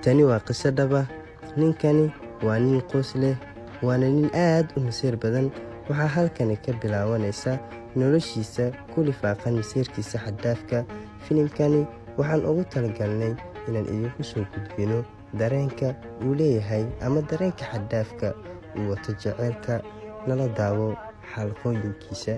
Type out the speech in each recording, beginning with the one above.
tani waa qiso dhaba. Ninkani waa nin qoys leh, waana nin aad u masiir badan. waxaa halkani ka bilaabanaysa noloshiisa ku lifaaqan masiirkiisa xaddaafka. filimkani waxaan ugu talagalnay inaan idinku soo gudbino dareenka uu leeyahay ama dareenka xaddaafka uu wato jaceylka. nala daawo xalqooyinkiisa.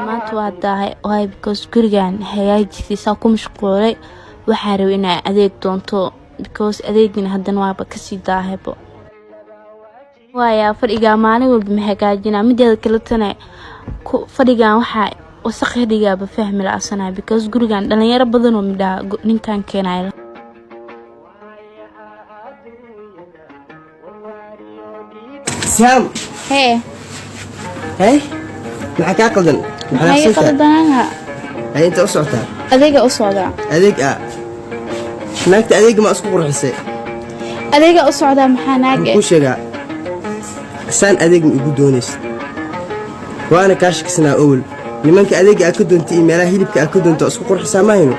maanta waa daahay waay because gurigan hagaajiskiisa ku mashquulay. waxaan rabay inaan adeeg doonto because adeegina haddana waaba kasii daahaybo. waayaa fadhigaa maalin walba ma hagaajinaa. mideeda kale tane fadhigan waxaa wasakh dhigaaba fahmi la'asanaa because gurigan dhalinyaro badan oo midhaa ninkan keenayo. Sam hey maxaa ka qaldan? maxay qaldanaa? inta u socotaa adeega u socdaa. adeeg naagta adeeg ma isku qurxisay? adeega u socdaa maxaa naag ku sheegaa saan adeeg ma igu doonaysid? waana kaashkiisna awal nimanka adeega ka doontay meelaha hilibka ka doonto isku qurxisaa ma hayno.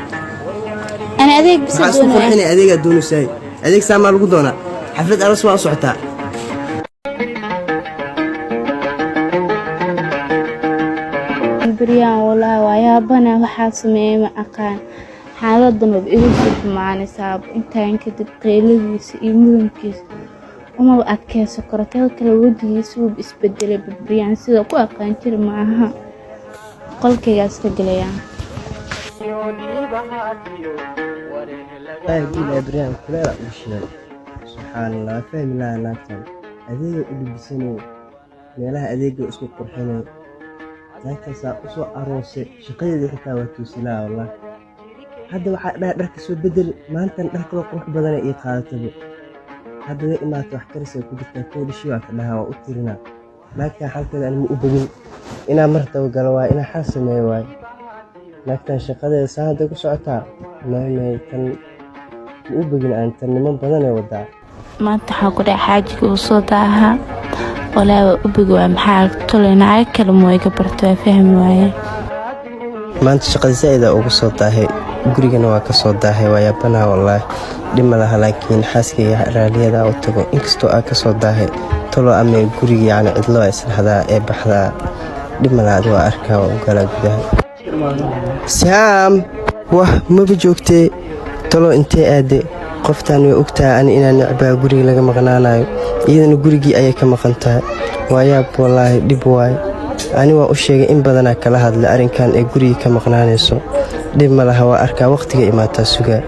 ana adeeg bis doonay adeega doonaysay adeeg saama lagu doonaa. xaflad aroos waa u socotaa. بريان والله ويا بنا waxaa sameeyay ma aqaan xaaladan oo igu xumaanaysa intaan ka dib qeyladiisa iyo mudankiisa uma adkayso korteel kala wadigiisa uu isbedelay بريان sida ku aqaan jir ma aha qolkaygaas ka galaya ay بريان kula ishay subhanallah fahmila naagtan adeega u dhibisanay meelaha adeega isku qurxinay laakiinse soo aroosay shaqadeeda xitaa waa tuusilaa wallah. hadda waxaa dharka soo bedel maantan dharka qurux badan ay qaadatay. hadda way imaato wax karisay ku jirtaa koodhishi waa ka dhahaa waa u tirinaa. laakiin halkeeda aan u bagin inaa martaba galo waa inaa xal sameeyo waay. laakiin shaqadeeda saada ku socotaa maamay tan u bagin aan tan niman badan ay wadaa. maanta waxa ku dhaca xaajiga uu soo daaha ولا أبغى محل طلعنا كل موي كبرت فهم وايه. maanta shaqada zaida ugu soo daahay gurigana waa ka soo daahay waa yaabana wallahi dhima laha laakiin xaaskayga raaliyada oo tago inkastoo ka soo daahay tolo ama guriga yani cidlo ay saxdaa ee baxdaa dhima laha waa arkaa oo gala gudaha. Sam wah ma joogtay tolo intee aade qoftaan way ogtaa aan inaan necbaa guriga laga maqnaanayo iyadana gurigii ayay ka maqan tahay. waa yaab wallahi dhib waay. ani waa u sheegay in badan kala hadlay arinkan ee guriga ka maqnaanayso. dhib ma laha waa arkaa waqtiga imaata sugaa.